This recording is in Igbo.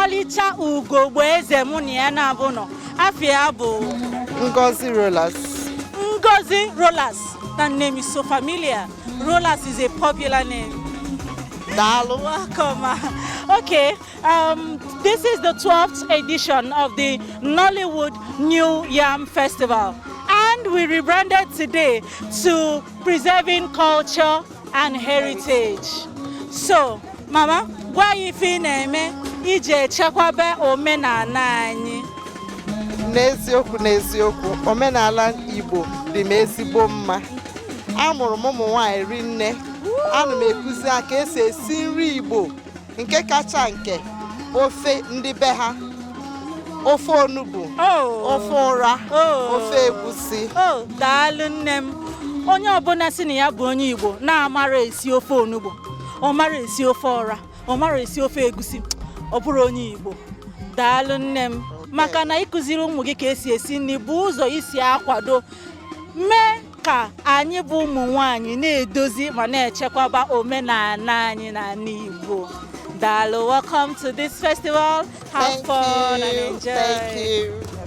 ọmalicha ugogbe eze mụ na ya na-abụ nọ afia bụ Ngozi Rollers. Ngozi Rollers. That name is so familiar. Rollers is a popular name. Dalu. Welcome. Okay, this is the 12th edition of the Nollywood New Yam Festival, and we rebranded today to Preserving Culture and Heritage. So, Mama, gwa ife na-eme ije chekwaba omenala anyị. N'eziokwu omenala Igbo dị m ezigbo mma. Amụrụ m ụmụ nwaanyị rinne. Ana m ekuzi aka esi esi nri Igbo nke kacha nke ofe ndị be ha, ofe onugbu, ofe ụra, ofe egusi. Daalụ nne m. Onye ọbụla si na ya bụ onye Igbo na-amara esi ofe onugbu, ọ mara esi ofe ụra, ọ mara esi ofe egusi, ọ bụrụ onye Igbo. Daalụ nne m. Maka na ịkụziri ụmụ gị ka esi nri bụ ụzọ isi akwado mee ka anyị bụ ụmụ nwaanyị na-edozi ma na-echekwaba omenala anyị na Igbo. Daalụ, welcome to this festival. Have fun and enjoy. Thank you.